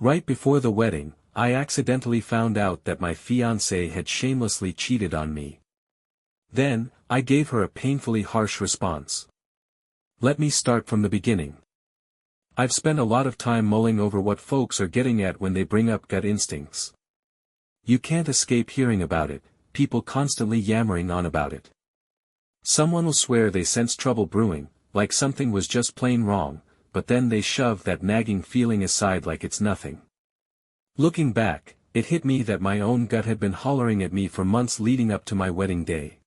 Right before the wedding, I accidentally found out that my fiancé had shamelessly cheated on me. Then, I gave her a painfully harsh response. Let me start from the beginning. I've spent a lot of time mulling over what folks are getting at when they bring up gut instincts. You can't escape hearing about it, people constantly yammering on about it. Someone will swear they sense trouble brewing, like something was just plain wrong, but then they shove that nagging feeling aside like it's nothing. Looking back, it hit me that my own gut had been hollering at me for months leading up to my wedding day.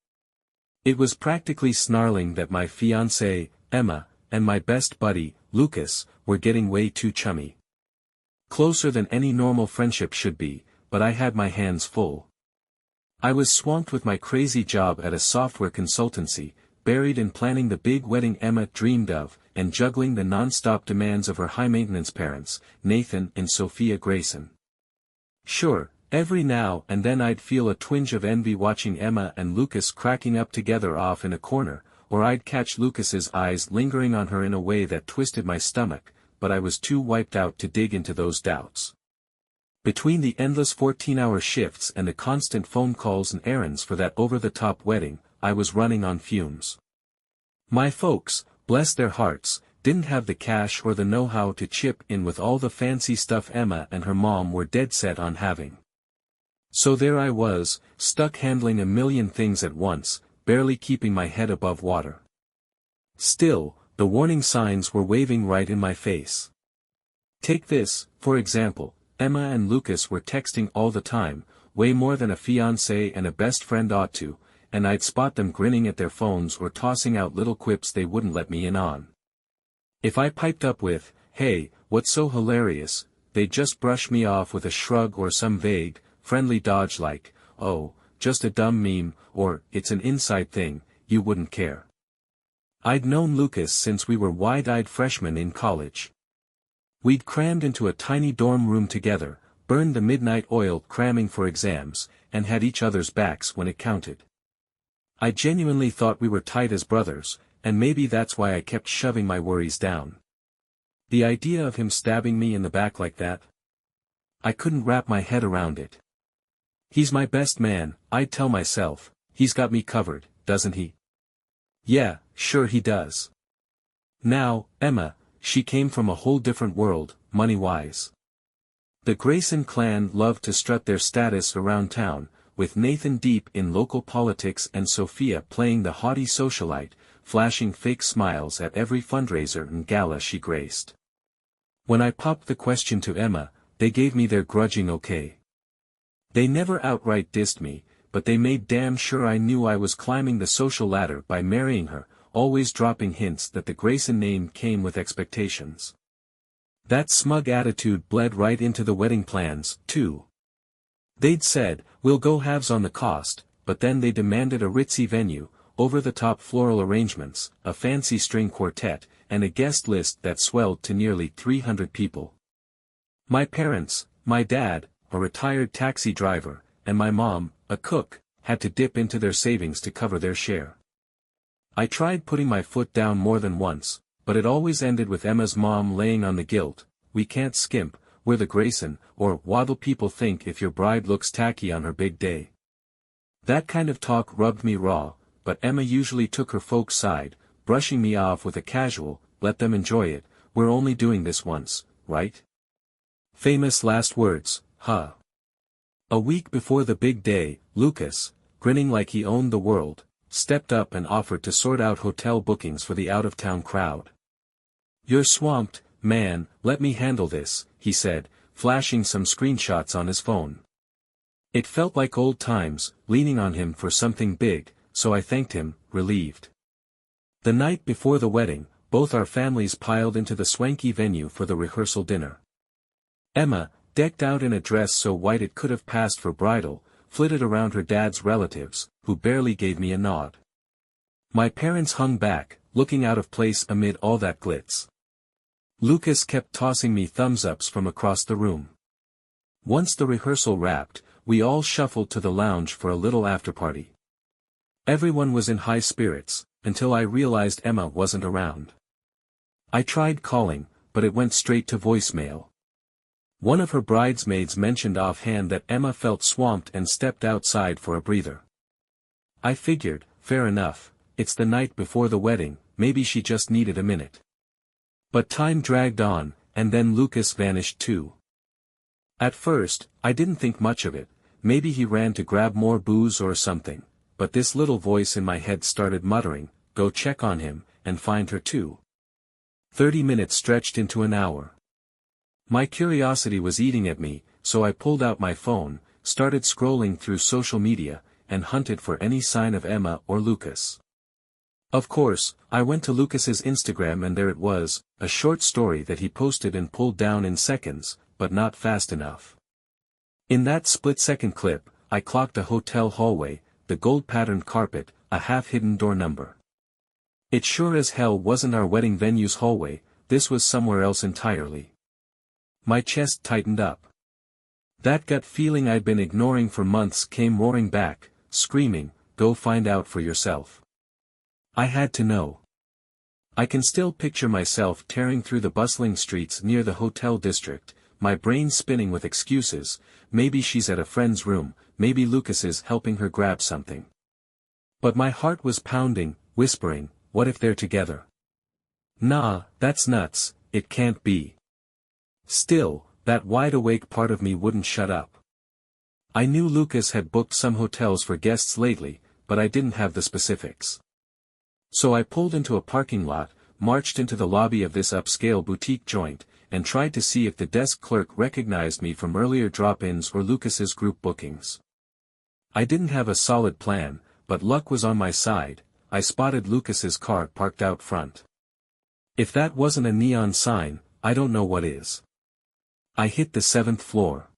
It was practically snarling that my fiancée, Emma, and my best buddy, Lucas, were getting way too chummy. Closer than any normal friendship should be, but I had my hands full. I was swamped with my crazy job at a software consultancy, buried in planning the big wedding Emma dreamed of, and juggling the non-stop demands of her high-maintenance parents, Nathan and Sophia Grayson. Sure, every now and then I'd feel a twinge of envy watching Emma and Lucas cracking up together off in a corner, or I'd catch Lucas's eyes lingering on her in a way that twisted my stomach, but I was too wiped out to dig into those doubts. Between the endless 14-hour shifts and the constant phone calls and errands for that over-the-top wedding, I was running on fumes. My folks, bless their hearts, didn't have the cash or the know-how to chip in with all the fancy stuff Emma and her mom were dead set on having. So there I was, stuck handling a million things at once, barely keeping my head above water. Still, the warning signs were waving right in my face. Take this, for example. Emma and Lucas were texting all the time, way more than a fiancé and a best friend ought to, and I'd spot them grinning at their phones or tossing out little quips they wouldn't let me in on. If I piped up with, "Hey, what's so hilarious?" they'd just brush me off with a shrug or some vague, friendly dodge like, "Oh, just a dumb meme," or "It's an inside thing, you wouldn't care." I'd known Lucas since we were wide-eyed freshmen in college. We'd crammed into a tiny dorm room together, burned the midnight oil cramming for exams, and had each other's backs when it counted. I genuinely thought we were tight as brothers, and maybe that's why I kept shoving my worries down. The idea of him stabbing me in the back like that? I couldn't wrap my head around it. He's my best man, I'd tell myself, he's got me covered, doesn't he? Yeah, sure he does. Now, Emma, she came from a whole different world, money-wise. The Grayson clan loved to strut their status around town, with Nathan deep in local politics and Sophia playing the haughty socialite, flashing fake smiles at every fundraiser and gala she graced. When I popped the question to Emma, they gave me their grudging okay. They never outright dissed me, but they made damn sure I knew I was climbing the social ladder by marrying her, always dropping hints that the Grayson name came with expectations. That smug attitude bled right into the wedding plans, too. They'd said, "We'll go halves on the cost," but then they demanded a ritzy venue, over-the-top floral arrangements, a fancy string quartet, and a guest list that swelled to nearly 300 people. My parents, my dad, a retired taxi driver, and my mom, a cook, had to dip into their savings to cover their share. I tried putting my foot down more than once, but it always ended with Emma's mom laying on the guilt, "We can't skimp, we're the Grayson," or "What'll people think if your bride looks tacky on her big day?" That kind of talk rubbed me raw, but Emma usually took her folks' side, brushing me off with a casual, "Let them enjoy it, we're only doing this once, right?" Famous last words, huh? A week before the big day, Lucas, grinning like he owned the world, stepped up and offered to sort out hotel bookings for the out-of-town crowd. "You're swamped, man, let me handle this," he said, flashing some screenshots on his phone. It felt like old times, leaning on him for something big, so I thanked him, relieved. The night before the wedding, both our families piled into the swanky venue for the rehearsal dinner. Emma, decked out in a dress so white it could have passed for bridal, flitted around her dad's relatives, who barely gave me a nod. My parents hung back, looking out of place amid all that glitz. Lucas kept tossing me thumbs-ups from across the room. Once the rehearsal wrapped, we all shuffled to the lounge for a little after-party. Everyone was in high spirits, until I realized Emma wasn't around. I tried calling, but it went straight to voicemail. One of her bridesmaids mentioned offhand that Emma felt swamped and stepped outside for a breather. I figured, fair enough, it's the night before the wedding, maybe she just needed a minute. But time dragged on, and then Lucas vanished too. At first, I didn't think much of it, maybe he ran to grab more booze or something, but this little voice in my head started muttering, go check on him, and find her too. 30 minutes stretched into an hour. My curiosity was eating at me, so I pulled out my phone, started scrolling through social media, and hunted for any sign of Emma or Lucas. Of course, I went to Lucas's Instagram and there it was, a short story that he posted and pulled down in seconds, but not fast enough. In that split-second clip, I clocked a hotel hallway, the gold-patterned carpet, a half-hidden door number. It sure as hell wasn't our wedding venue's hallway, this was somewhere else entirely. My chest tightened up. That gut feeling I'd been ignoring for months came roaring back, screaming, go find out for yourself. I had to know. I can still picture myself tearing through the bustling streets near the hotel district, my brain spinning with excuses, maybe she's at a friend's room, maybe Lucas is helping her grab something. But my heart was pounding, whispering, what if they're together? Nah, that's nuts, it can't be. Still, that wide-awake part of me wouldn't shut up. I knew Lucas had booked some hotels for guests lately, but I didn't have the specifics. So I pulled into a parking lot, marched into the lobby of this upscale boutique joint, and tried to see if the desk clerk recognized me from earlier drop-ins or Lucas's group bookings. I didn't have a solid plan, but luck was on my side. I spotted Lucas's car parked out front. If that wasn't a neon sign, I don't know what is. I hit the 7th floor.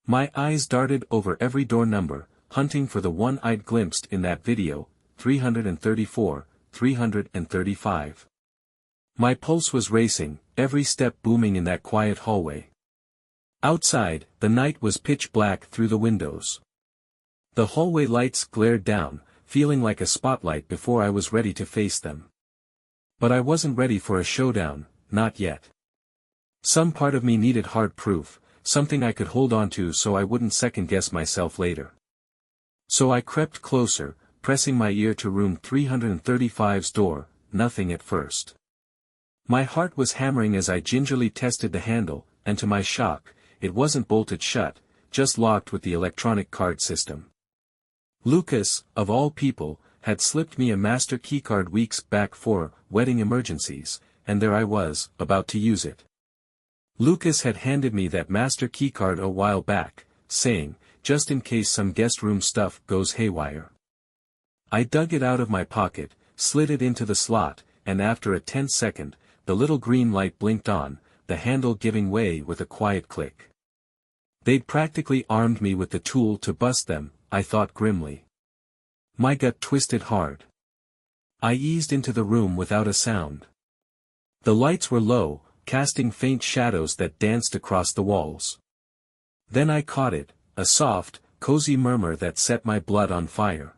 My eyes darted over every door number, hunting for the one I'd glimpsed in that video, 334, 335. My pulse was racing, every step booming in that quiet hallway. Outside, the night was pitch black through the windows. The hallway lights glared down, feeling like a spotlight before I was ready to face them. But I wasn't ready for a showdown, not yet. Some part of me needed hard proof, something I could hold on to so I wouldn't second-guess myself later. So I crept closer, pressing my ear to room 335's door, nothing at first. My heart was hammering as I gingerly tested the handle, and to my shock, it wasn't bolted shut, just locked with the electronic card system. Lucas, of all people, had slipped me a master keycard weeks back for wedding emergencies, and there I was, about to use it. Lucas had handed me that master keycard a while back, saying, just in case some guest room stuff goes haywire. I dug it out of my pocket, slid it into the slot, and after a tense second, the little green light blinked on, the handle giving way with a quiet click. They'd practically armed me with the tool to bust them, I thought grimly. My gut twisted hard. I eased into the room without a sound. The lights were low, casting faint shadows that danced across the walls. Then I caught it, a soft, cozy murmur that set my blood on fire.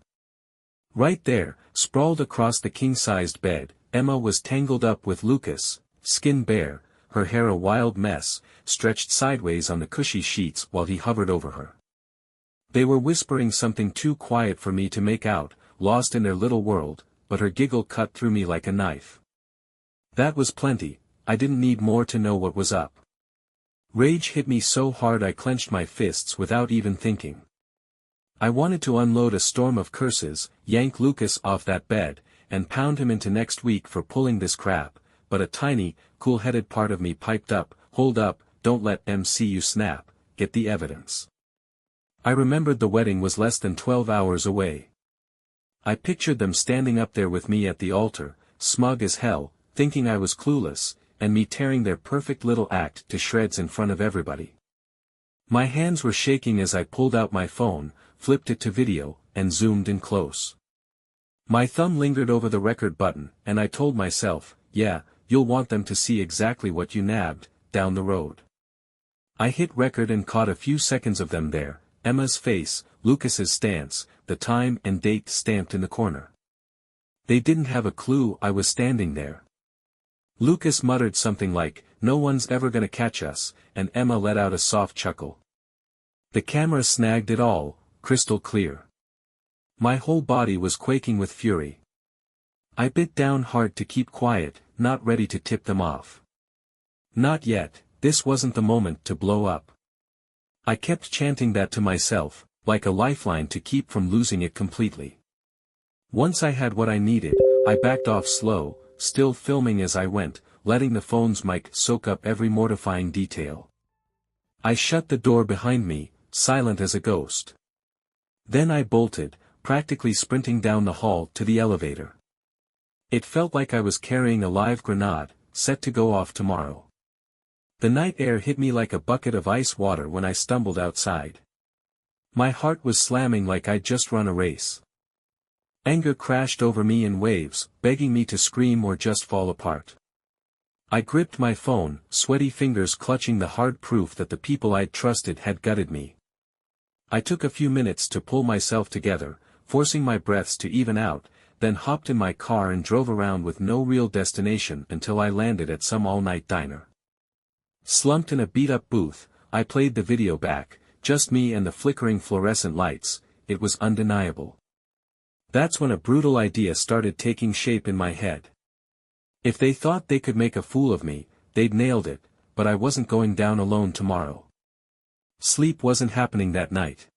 Right there, sprawled across the king-sized bed, Emma was tangled up with Lucas, skin bare, her hair a wild mess, stretched sideways on the cushy sheets while he hovered over her. They were whispering something too quiet for me to make out, lost in their little world, but her giggle cut through me like a knife. That was plenty. I didn't need more to know what was up. Rage hit me so hard I clenched my fists without even thinking. I wanted to unload a storm of curses, yank Lucas off that bed, and pound him into next week for pulling this crap, but a tiny, cool-headed part of me piped up, hold up, don't let them see you snap, get the evidence. I remembered the wedding was less than 12 hours away. I pictured them standing up there with me at the altar, smug as hell, thinking I was clueless, and me tearing their perfect little act to shreds in front of everybody. My hands were shaking as I pulled out my phone, flipped it to video, and zoomed in close. My thumb lingered over the record button, and I told myself, yeah, you'll want them to see exactly what you nabbed, down the road. I hit record and caught a few seconds of them there, Emma's face, Lucas's stance, the time and date stamped in the corner. They didn't have a clue I was standing there. Lucas muttered something like, "No one's ever gonna catch us," and Emma let out a soft chuckle. The camera snagged it all, crystal clear. My whole body was quaking with fury. I bit down hard to keep quiet, not ready to tip them off. Not yet, this wasn't the moment to blow up. I kept chanting that to myself, like a lifeline to keep from losing it completely. Once I had what I needed, I backed off slow, still filming as I went, letting the phone's mic soak up every mortifying detail. I shut the door behind me, silent as a ghost. Then I bolted, practically sprinting down the hall to the elevator. It felt like I was carrying a live grenade, set to go off tomorrow. The night air hit me like a bucket of ice water when I stumbled outside. My heart was slamming like I'd just run a race. Anger crashed over me in waves, begging me to scream or just fall apart. I gripped my phone, sweaty fingers clutching the hard proof that the people I'd trusted had gutted me. I took a few minutes to pull myself together, forcing my breaths to even out, then hopped in my car and drove around with no real destination until I landed at some all-night diner. Slumped in a beat-up booth, I played the video back, just me and the flickering fluorescent lights. It was undeniable. That's when a brutal idea started taking shape in my head. If they thought they could make a fool of me, they'd nailed it, but I wasn't going down alone tomorrow. Sleep wasn't happening that night.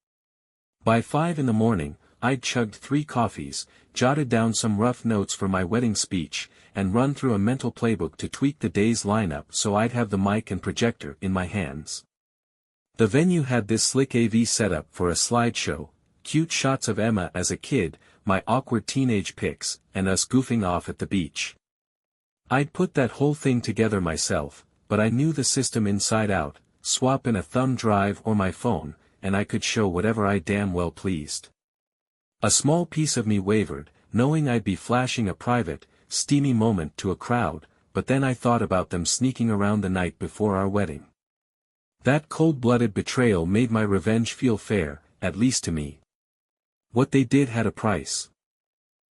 By 5 in the morning, I'd chugged 3 coffees, jotted down some rough notes for my wedding speech, and run through a mental playbook to tweak the day's lineup so I'd have the mic and projector in my hands. The venue had this slick AV setup for a slideshow, cute shots of Emma as a kid, my awkward teenage pics, and us goofing off at the beach. I'd put that whole thing together myself, but I knew the system inside out, swap in a thumb drive or my phone, and I could show whatever I damn well pleased. A small piece of me wavered, knowing I'd be flashing a private, steamy moment to a crowd, but then I thought about them sneaking around the night before our wedding. That cold-blooded betrayal made my revenge feel fair, at least to me. What they did had a price.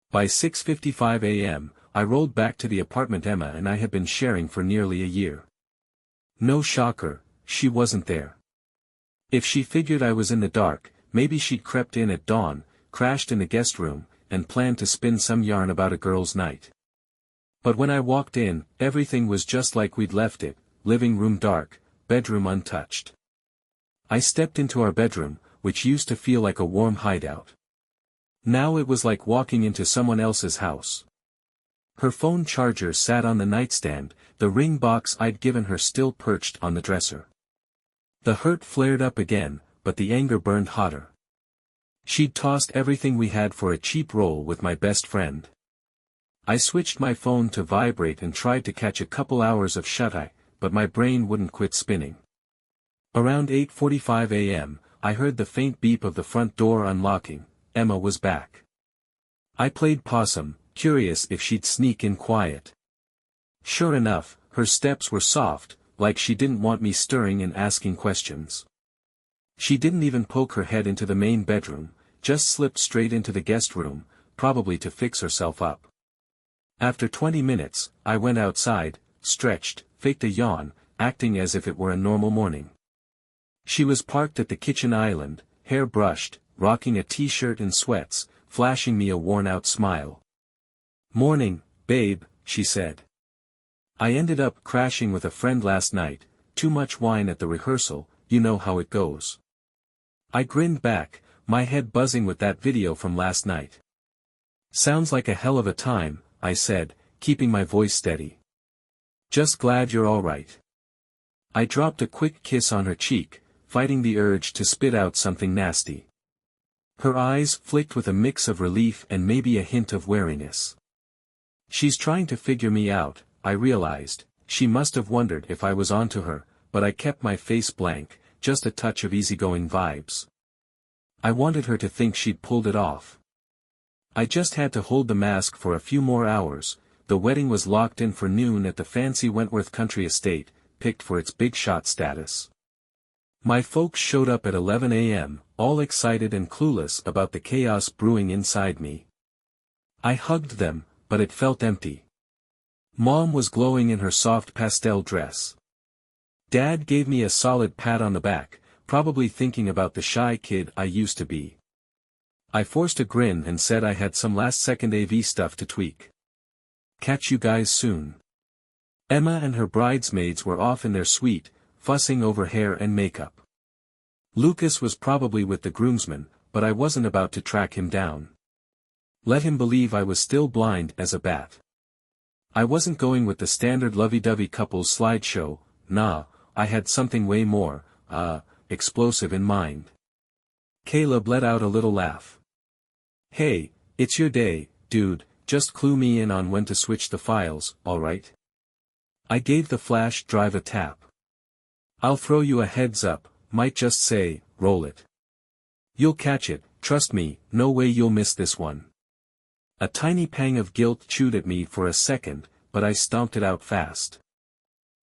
By 6:55 a.m., I rolled back to the apartment Emma and I had been sharing for nearly a year. No shocker, she wasn't there. If she figured I was in the dark, maybe she'd crept in at dawn, crashed in the guest room, and planned to spin some yarn about a girl's night. But when I walked in, everything was just like we'd left it, living room dark, bedroom untouched. I stepped into our bedroom, which used to feel like a warm hideout. Now it was like walking into someone else's house. Her phone charger sat on the nightstand, the ring box I'd given her still perched on the dresser. The hurt flared up again, but the anger burned hotter. She'd tossed everything we had for a cheap roll with my best friend. I switched my phone to vibrate and tried to catch a couple hours of shut-eye, but my brain wouldn't quit spinning. Around 8:45 a.m., I heard the faint beep of the front door unlocking. Emma was back. I played possum, curious if she'd sneak in quiet. Sure enough, her steps were soft, like she didn't want me stirring and asking questions. She didn't even poke her head into the main bedroom, just slipped straight into the guest room, probably to fix herself up. After 20 minutes, I went outside, stretched, faked a yawn, acting as if it were a normal morning. She was parked at the kitchen island, hair brushed, rocking a t-shirt and sweats, flashing me a worn-out smile. "Morning, babe," she said. "I ended up crashing with a friend last night, too much wine at the rehearsal, you know how it goes." I grinned back, my head buzzing with that video from last night. "Sounds like a hell of a time," I said, keeping my voice steady. "Just glad you're all right." I dropped a quick kiss on her cheek, fighting the urge to spit out something nasty. Her eyes flicked with a mix of relief and maybe a hint of wariness. She's trying to figure me out, I realized. She must have wondered if I was onto her, but I kept my face blank, just a touch of easygoing vibes. I wanted her to think she'd pulled it off. I just had to hold the mask for a few more hours. The wedding was locked in for noon at the fancy Wentworth Country Estate, picked for its big shot status. My folks showed up at 11 a.m., all excited and clueless about the chaos brewing inside me. I hugged them, but it felt empty. Mom was glowing in her soft pastel dress. Dad gave me a solid pat on the back, probably thinking about the shy kid I used to be. I forced a grin and said I had some last-second AV stuff to tweak. Catch you guys soon. Emma and her bridesmaids were off in their suite, fussing over hair and makeup. Lucas was probably with the groomsmen, but I wasn't about to track him down. Let him believe I was still blind as a bat. I wasn't going with the standard lovey-dovey couples slideshow, nah, I had something way more, explosive in mind. Caleb let out a little laugh. Hey, it's your day, dude, just clue me in on when to switch the files, alright? I gave the flash drive a tap. I'll throw you a heads up, might just say, roll it. You'll catch it, trust me, no way you'll miss this one. A tiny pang of guilt chewed at me for a second, but I stomped it out fast.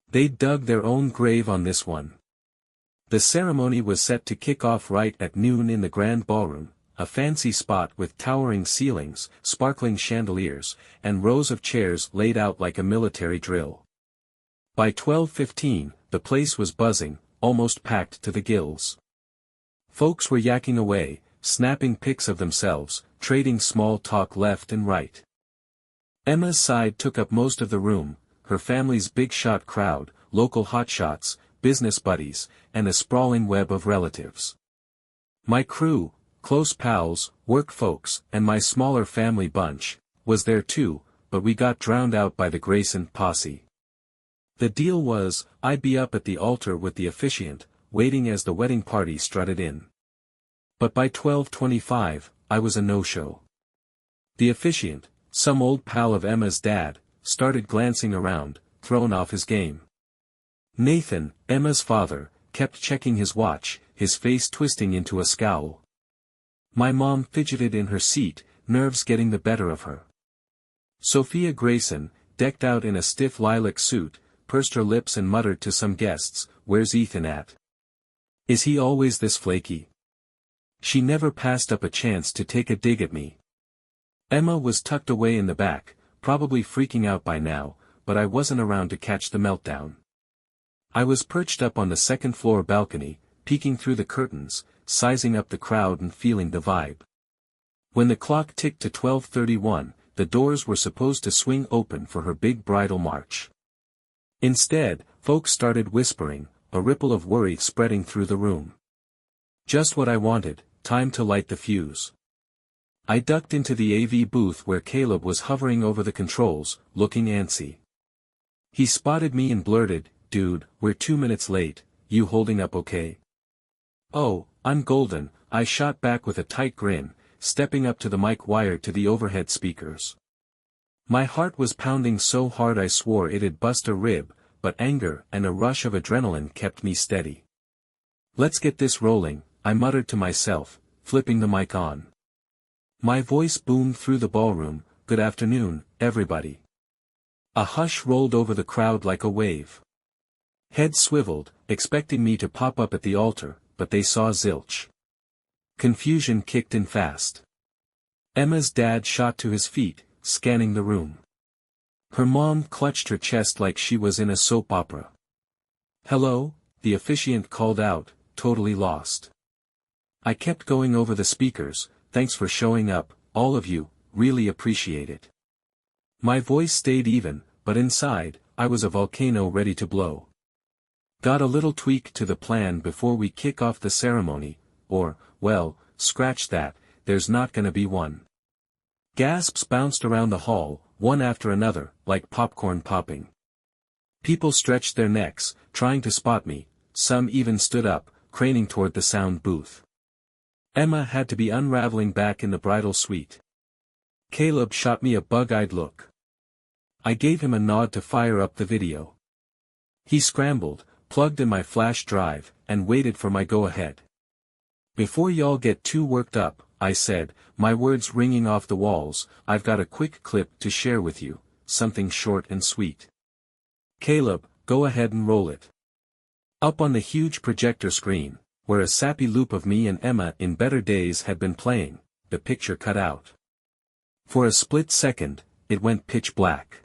They'd dug their own grave on this one. The ceremony was set to kick off right at noon in the grand ballroom, a fancy spot with towering ceilings, sparkling chandeliers, and rows of chairs laid out like a military drill. By 12:15, the place was buzzing, almost packed to the gills. Folks were yakking away, snapping pics of themselves, trading small talk left and right. Emma's side took up most of the room, her family's big-shot crowd, local hotshots, business buddies, and a sprawling web of relatives. My crew, close pals, work folks, and my smaller family bunch, was there too, but we got drowned out by the Grayson posse. The deal was, I'd be up at the altar with the officiant, waiting as the wedding party strutted in. But by 12:25, I was a no-show. The officiant, some old pal of Emma's dad, started glancing around, thrown off his game. Nathan, Emma's father, kept checking his watch, his face twisting into a scowl. My mom fidgeted in her seat, nerves getting the better of her. Sophia Grayson, decked out in a stiff lilac suit, pursed her lips and muttered to some guests, "Where's Ethan at? Is he always this flaky?" She never passed up a chance to take a dig at me. Emma was tucked away in the back, probably freaking out by now, but I wasn't around to catch the meltdown. I was perched up on the second-floor balcony, peeking through the curtains, sizing up the crowd and feeling the vibe. When the clock ticked to 12:31, the doors were supposed to swing open for her big bridal march. Instead, folks started whispering, a ripple of worry spreading through the room. Just what I wanted, time to light the fuse. I ducked into the AV booth where Caleb was hovering over the controls, looking antsy. He spotted me and blurted, "Dude, we're 2 minutes late, you holding up okay?" "Oh, I'm golden," I shot back with a tight grin, stepping up to the mic wired to the overhead speakers. My heart was pounding so hard I swore it'd bust a rib, but anger and a rush of adrenaline kept me steady. "Let's get this rolling," I muttered to myself, flipping the mic on. My voice boomed through the ballroom, "Good afternoon, everybody." A hush rolled over the crowd like a wave. Heads swiveled, expecting me to pop up at the altar, but they saw zilch. Confusion kicked in fast. Emma's dad shot to his feet, scanning the room. Her mom clutched her chest like she was in a soap opera. "Hello," the officiant called out, totally lost. I kept going over the speakers, "Thanks for showing up, all of you, really appreciate it." My voice stayed even, but inside, I was a volcano ready to blow. "Got a little tweak to the plan before we kick off the ceremony, or, well, scratch that, there's not gonna be one." Gasps bounced around the hall, one after another, like popcorn popping. People stretched their necks, trying to spot me, some even stood up, craning toward the sound booth. Emma had to be unraveling back in the bridal suite. Caleb shot me a bug-eyed look. I gave him a nod to fire up the video. He scrambled, plugged in my flash drive, and waited for my go-ahead. "Before y'all get too worked up," I said, my words ringing off the walls, "I've got a quick clip to share with you, something short and sweet." "Caleb, go ahead and roll it." Up on the huge projector screen, where a sappy loop of me and Emma in better days had been playing, the picture cut out. For a split second, it went pitch black.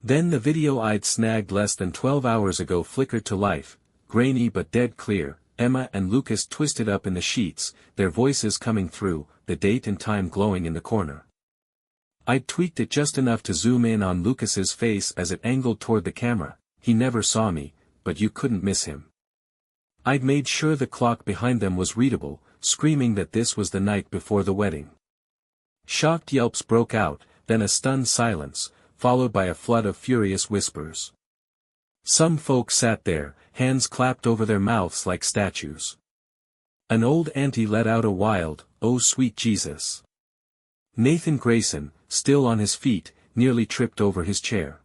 Then the video I'd snagged less than 12 hours ago flickered to life, grainy but dead clear, Emma and Lucas twisted up in the sheets, their voices coming through, the date and time glowing in the corner. I'd tweaked it just enough to zoom in on Lucas's face as it angled toward the camera. He never saw me, but you couldn't miss him. I'd made sure the clock behind them was readable, screaming that this was the night before the wedding. Shocked yelps broke out, then a stunned silence, followed by a flood of furious whispers. Some folk sat there, hands clapped over their mouths like statues. An old auntie let out a wild, "Oh sweet Jesus." Nathan Grayson, still on his feet, nearly tripped over his chair.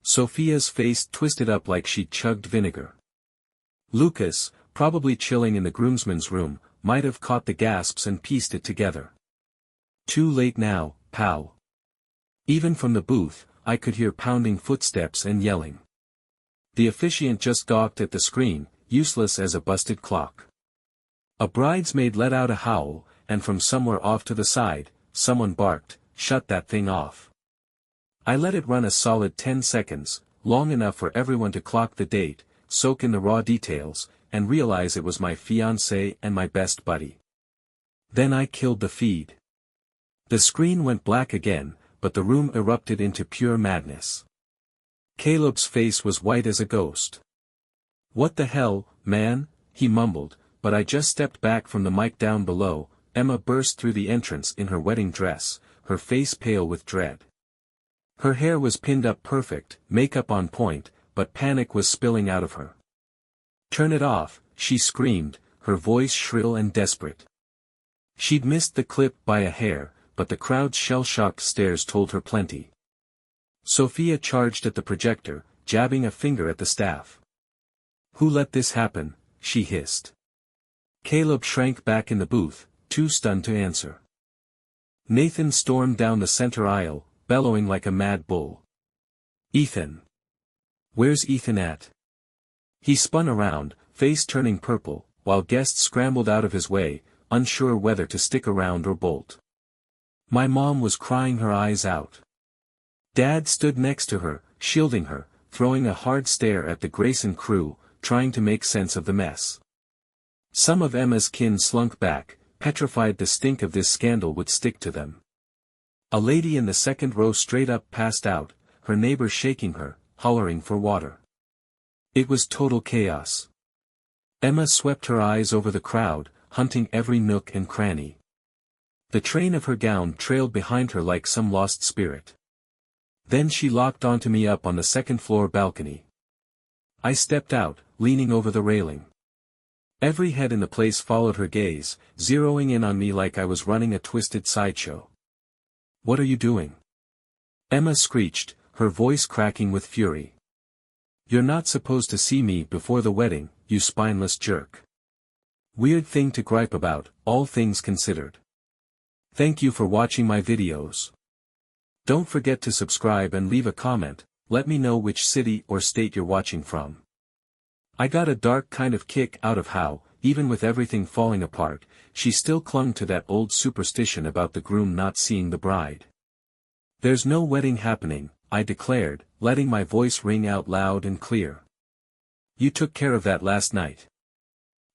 Sophia's face twisted up like she'd chugged vinegar. Lucas, probably chilling in the groomsmen's room, might have caught the gasps and pieced it together. "Too late now, pal." Even from the booth, I could hear pounding footsteps and yelling. The officiant just gawked at the screen, useless as a busted clock. A bridesmaid let out a howl, and from somewhere off to the side, someone barked, "Shut that thing off." I let it run a solid 10 seconds, long enough for everyone to clock the date, soak in the raw details, and realize it was my fiancé and my best buddy. Then I killed the feed. The screen went black again, but the room erupted into pure madness. Caleb's face was white as a ghost. "What the hell, man?" he mumbled, but I just stepped back from the mic down below. Emma burst through the entrance in her wedding dress, her face pale with dread. Her hair was pinned up perfect, makeup on point, but panic was spilling out of her. "Turn it off," she screamed, her voice shrill and desperate. She'd missed the clip by a hair, but the crowd's shell-shocked stares told her plenty. Sophia charged at the projector, jabbing a finger at the staff. "Who let this happen?" she hissed. Caleb shrank back in the booth, too stunned to answer. Nathan stormed down the center aisle, bellowing like a mad bull. "Ethan! Where's Ethan at?" He spun around, face turning purple, while guests scrambled out of his way, unsure whether to stick around or bolt. My mom was crying her eyes out. Dad stood next to her, shielding her, throwing a hard stare at the Grayson crew, trying to make sense of the mess. Some of Emma's kin slunk back, petrified the stink of this scandal would stick to them. A lady in the second row straight up passed out, her neighbor shaking her, hollering for water. It was total chaos. Emma swept her eyes over the crowd, hunting every nook and cranny. The train of her gown trailed behind her like some lost spirit. Then she locked onto me up on the second-floor balcony. I stepped out, leaning over the railing. Every head in the place followed her gaze, zeroing in on me like I was running a twisted sideshow. "What are you doing?" Emma screeched, her voice cracking with fury. "You're not supposed to see me before the wedding, you spineless jerk." Weird thing to gripe about, all things considered. Thank you for watching my videos. Don't forget to subscribe and leave a comment, let me know which city or state you're watching from. I got a dark kind of kick out of how, even with everything falling apart, she still clung to that old superstition about the groom not seeing the bride. "There's no wedding happening," I declared, letting my voice ring out loud and clear. "You took care of that last night."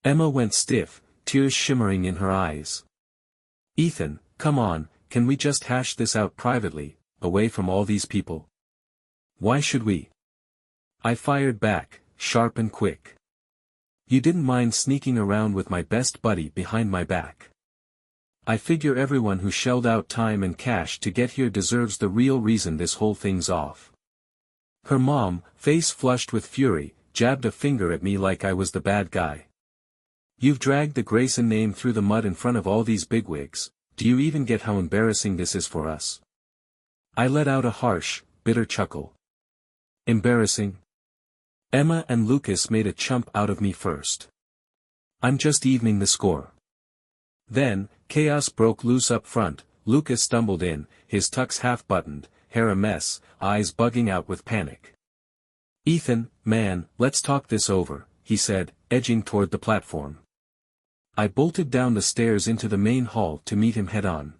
Emma went stiff, tears shimmering in her eyes. "Ethan, come on, can we just hash this out privately, away from all these people?" "Why should we?" I fired back, sharp and quick. "You didn't mind sneaking around with my best buddy behind my back. I figure everyone who shelled out time and cash to get here deserves the real reason this whole thing's off." Her mom, face flushed with fury, jabbed a finger at me like I was the bad guy. "You've dragged the Grayson name through the mud in front of all these bigwigs, do you even get how embarrassing this is for us?" I let out a harsh, bitter chuckle. "Embarrassing?" Emma and Lucas made a chump out of me first. I'm just evening the score. Then, chaos broke loose up front. Lucas stumbled in, his tux half-buttoned, hair a mess, eyes bugging out with panic. "Ethan, man, let's talk this over," he said, edging toward the platform. I bolted down the stairs into the main hall to meet him head-on.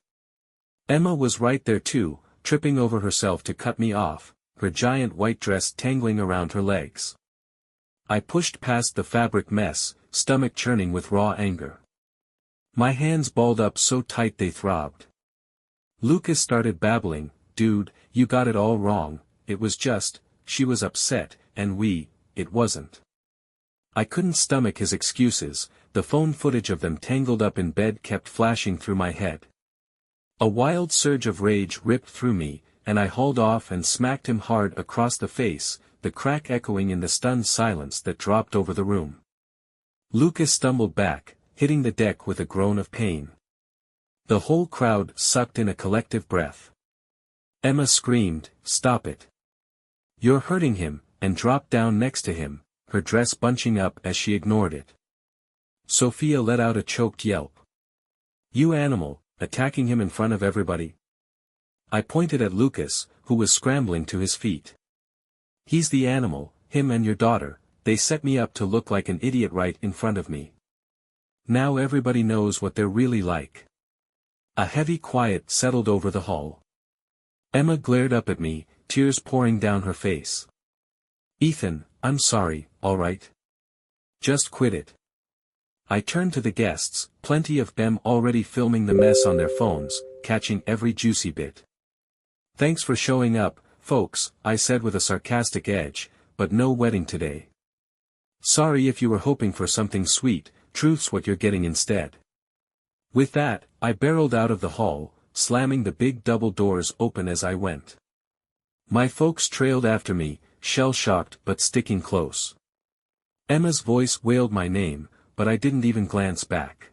Emma was right there too, tripping over herself to cut me off, her giant white dress tangling around her legs. I pushed past the fabric mess, stomach churning with raw anger. My hands balled up so tight they throbbed. Lucas started babbling, "Dude, you got it all wrong, it was just, she was upset, and it wasn't." I couldn't stomach his excuses, the phone footage of them tangled up in bed kept flashing through my head. A wild surge of rage ripped through me, and I hauled off and smacked him hard across the face, the crack echoing in the stunned silence that dropped over the room. Lucas stumbled back, hitting the deck with a groan of pain. The whole crowd sucked in a collective breath. Emma screamed, "Stop it. You're hurting him," and dropped down next to him, her dress bunching up as she ignored it. Sophia let out a choked yelp. "You animal, attacking him in front of everybody." I pointed at Lucas, who was scrambling to his feet. "He's the animal, him and your daughter, they set me up to look like an idiot right in front of me. Now everybody knows what they're really like." A heavy quiet settled over the hall. Emma glared up at me, tears pouring down her face. "Ethan, I'm sorry, all right? Just quit it." I turned to the guests, plenty of them already filming the mess on their phones, catching every juicy bit. "Thanks for showing up, folks," I said with a sarcastic edge, "but no wedding today. Sorry if you were hoping for something sweet, truth's what you're getting instead." With that, I barreled out of the hall, slamming the big double doors open as I went. My folks trailed after me, shell-shocked but sticking close. Emma's voice wailed my name, but I didn't even glance back.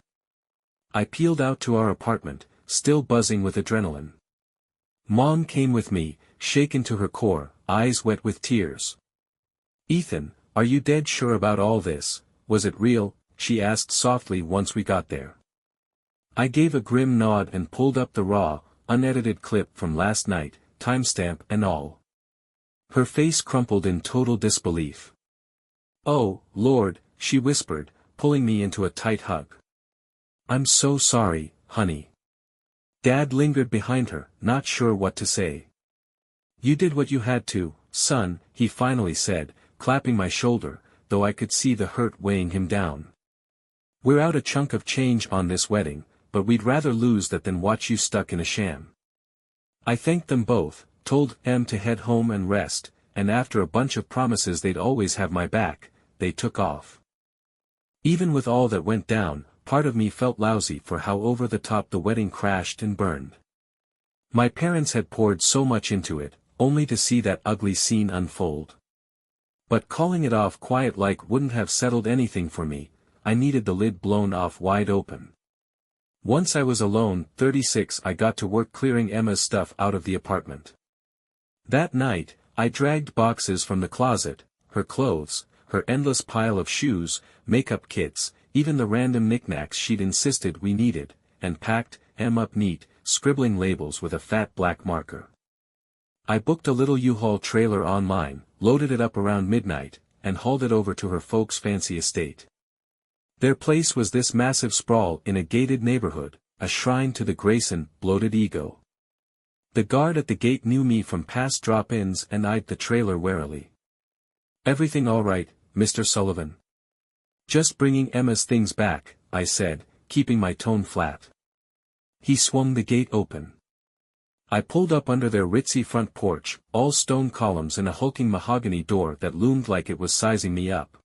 I peeled out to our apartment, still buzzing with adrenaline. Mom came with me, shaken to her core, eyes wet with tears. "Ethan, are you dead sure about all this? Was it real?" she asked softly once we got there. I gave a grim nod and pulled up the raw, unedited clip from last night, timestamp and all. Her face crumpled in total disbelief. "Oh, Lord," she whispered, pulling me into a tight hug. "I'm so sorry, honey." Dad lingered behind her, not sure what to say. "You did what you had to, son," he finally said, clapping my shoulder, though I could see the hurt weighing him down. "We're out a chunk of change on this wedding, but we'd rather lose that than watch you stuck in a sham." I thanked them both, told Em to head home and rest, and after a bunch of promises they'd always have my back, they took off. Even with all that went down, part of me felt lousy for how over the top the wedding crashed and burned. My parents had poured so much into it, only to see that ugly scene unfold. But calling it off quiet-like wouldn't have settled anything for me, I needed the lid blown off wide open. Once I was alone, 36, I got to work clearing Emma's stuff out of the apartment. That night, I dragged boxes from the closet, her clothes, her endless pile of shoes, makeup kits, even the random knickknacks she'd insisted we needed, and packed Em up neat, scribbling labels with a fat black marker. I booked a little U-Haul trailer online, loaded it up around midnight, and hauled it over to her folks' fancy estate. Their place was this massive sprawl in a gated neighborhood, a shrine to the Grayson, bloated ego. The guard at the gate knew me from past drop-ins and eyed the trailer warily. "Everything all right, Mr. Sullivan?" "Just bringing Emma's things back," I said, keeping my tone flat. He swung the gate open. I pulled up under their ritzy front porch, all stone columns and a hulking mahogany door that loomed like it was sizing me up.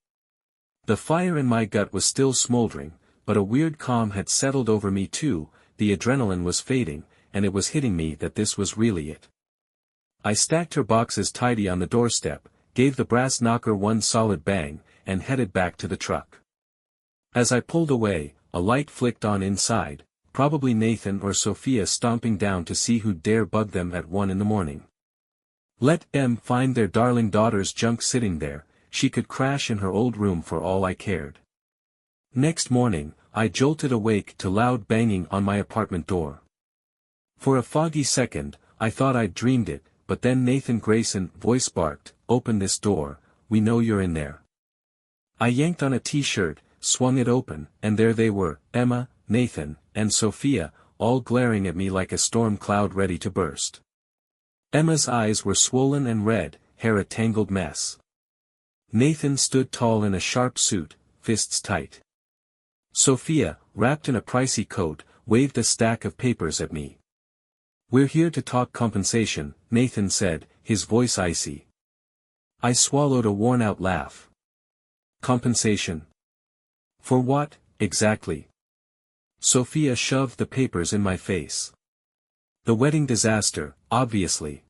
The fire in my gut was still smoldering, but a weird calm had settled over me too, the adrenaline was fading, and it was hitting me that this was really it. I stacked her boxes tidy on the doorstep, gave the brass knocker one solid bang, and headed back to the truck. As I pulled away, a light flicked on inside, probably Nathan or Sophia stomping down to see who'd dare bug them at 1 in the morning. Let Em find their darling daughter's junk sitting there, she could crash in her old room for all I cared. Next morning, I jolted awake to loud banging on my apartment door. For a foggy second, I thought I'd dreamed it, but then Nathan Grayson's voice barked, "Open this door, we know you're in there." I yanked on a t-shirt, swung it open, and there they were, Emma, Nathan, and Sophia, all glaring at me like a storm cloud ready to burst. Emma's eyes were swollen and red, hair a tangled mess. Nathan stood tall in a sharp suit, fists tight. Sophia, wrapped in a pricey coat, waved a stack of papers at me. "We're here to talk compensation," Nathan said, his voice icy. I swallowed a worn-out laugh. Compensation? For what, exactly? Sophia shoved the papers in my face. The wedding disaster, obviously.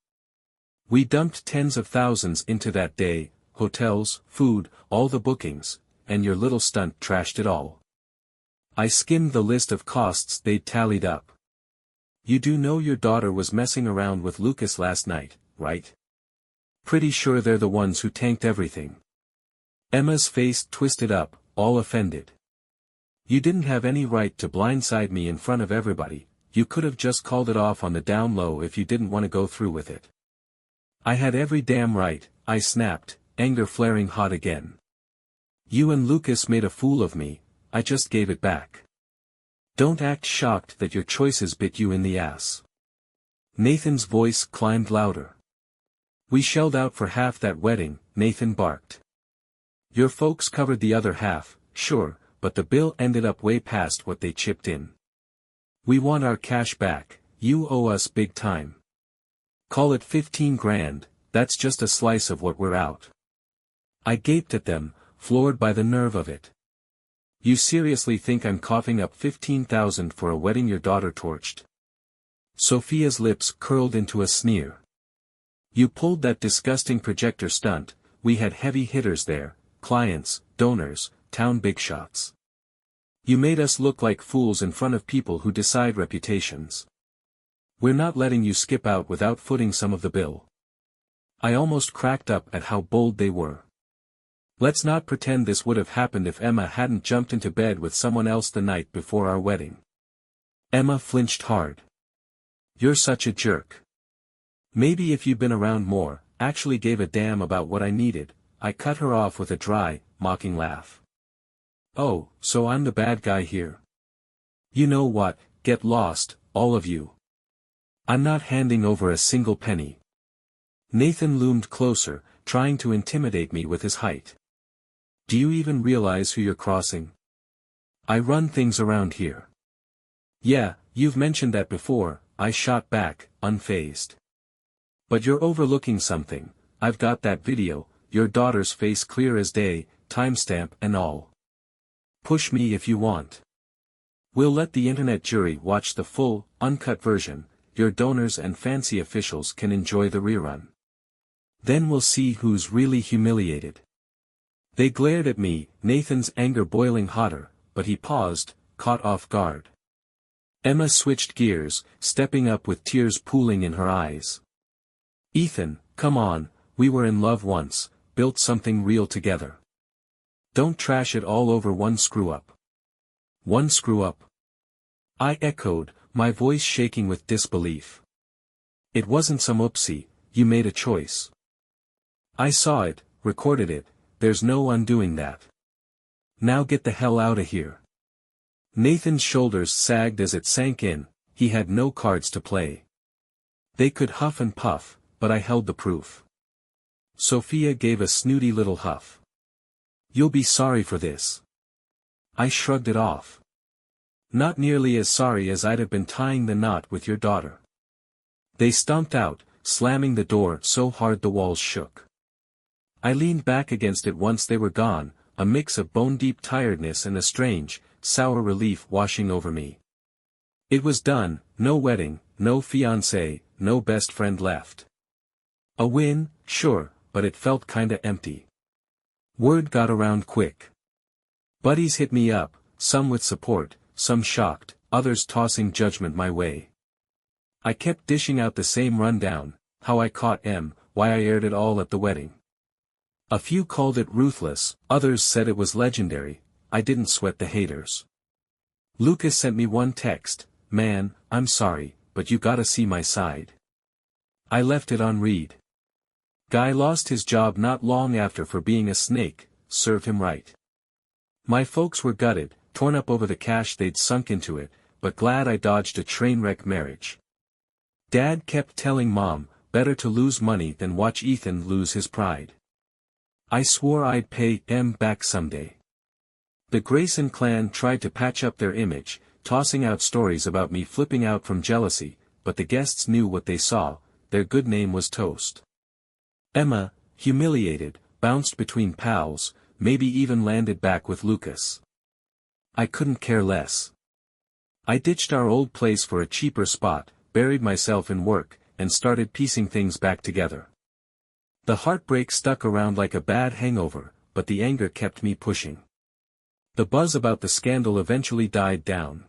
We dumped tens of thousands into that day, hotels, food, all the bookings, and your little stunt trashed it all. I skimmed the list of costs they'd tallied up. You do know your daughter was messing around with Lucas last night, right? Pretty sure they're the ones who tanked everything. Emma's face twisted up, all offended. You didn't have any right to blindside me in front of everybody, you could have just called it off on the down low if you didn't want to go through with it. I had every damn right, I snapped, anger flaring hot again. You and Lucas made a fool of me, I just gave it back. Don't act shocked that your choices bit you in the ass. Nathan's voice climbed louder. We shelled out for half that wedding, Nathan barked. Your folks covered the other half, sure, but the bill ended up way past what they chipped in. We want our cash back, you owe us big time. Call it 15 grand, that's just a slice of what we're out. I gaped at them, floored by the nerve of it. You seriously think I'm coughing up 15,000 for a wedding your daughter torched? Sophia's lips curled into a sneer. You pulled that disgusting projector stunt, we had heavy hitters there, clients, donors, town big shots. You made us look like fools in front of people who decide reputations. We're not letting you skip out without footing some of the bill. I almost cracked up at how bold they were. Let's not pretend this would have happened if Emma hadn't jumped into bed with someone else the night before our wedding. Emma flinched hard. You're such a jerk. Maybe if you'd been around more, actually gave a damn about what I needed, I cut her off with a dry, mocking laugh. Oh, so I'm the bad guy here. You know what, get lost, all of you. I'm not handing over a single penny. Nathan loomed closer, trying to intimidate me with his height. Do you even realize who you're crossing? I run things around here. Yeah, you've mentioned that before, I shot back, unfazed. But you're overlooking something, I've got that video, your daughter's face clear as day, timestamp and all. Push me if you want. We'll let the internet jury watch the full, uncut version, your donors and fancy officials can enjoy the rerun. Then we'll see who's really humiliated. They glared at me, Nathan's anger boiling hotter, but he paused, caught off guard. Emma switched gears, stepping up with tears pooling in her eyes. Ethan, come on, we were in love once, built something real together. Don't trash it all over one screw-up. One screw-up? I echoed, my voice shaking with disbelief. It wasn't some oopsie, you made a choice. I saw it, recorded it, there's no undoing that. Now get the hell out of here. Nathan's shoulders sagged as it sank in, he had no cards to play. They could huff and puff, but I held the proof. Sophia gave a snooty little huff. You'll be sorry for this. I shrugged it off. Not nearly as sorry as I'd have been tying the knot with your daughter. They stomped out, slamming the door so hard the walls shook. I leaned back against it once they were gone, a mix of bone-deep tiredness and a strange, sour relief washing over me. It was done, no wedding, no fiancé, no best friend left. A win, sure, but it felt kinda empty. Word got around quick. Buddies hit me up, some with support, some shocked, others tossing judgment my way. I kept dishing out the same rundown, how I caught M, why I aired it all at the wedding. A few called it ruthless, others said it was legendary, I didn't sweat the haters. Lucas sent me one text, man, I'm sorry, but you gotta see my side. I left it on read. Guy lost his job not long after for being a snake, serve him right. My folks were gutted, torn up over the cash they'd sunk into it, but glad I dodged a train wreck marriage. Dad kept telling Mom, better to lose money than watch Ethan lose his pride. I swore I'd pay M back someday. The Grayson clan tried to patch up their image, tossing out stories about me flipping out from jealousy, but the guests knew what they saw, their good name was toast. Emma, humiliated, bounced between pals, maybe even landed back with Lucas. I couldn't care less. I ditched our old place for a cheaper spot, buried myself in work, and started piecing things back together. The heartbreak stuck around like a bad hangover, but the anger kept me pushing. The buzz about the scandal eventually died down.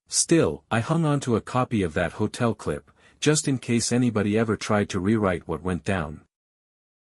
Still, I hung on to a copy of that hotel clip, just in case anybody ever tried to rewrite what went down.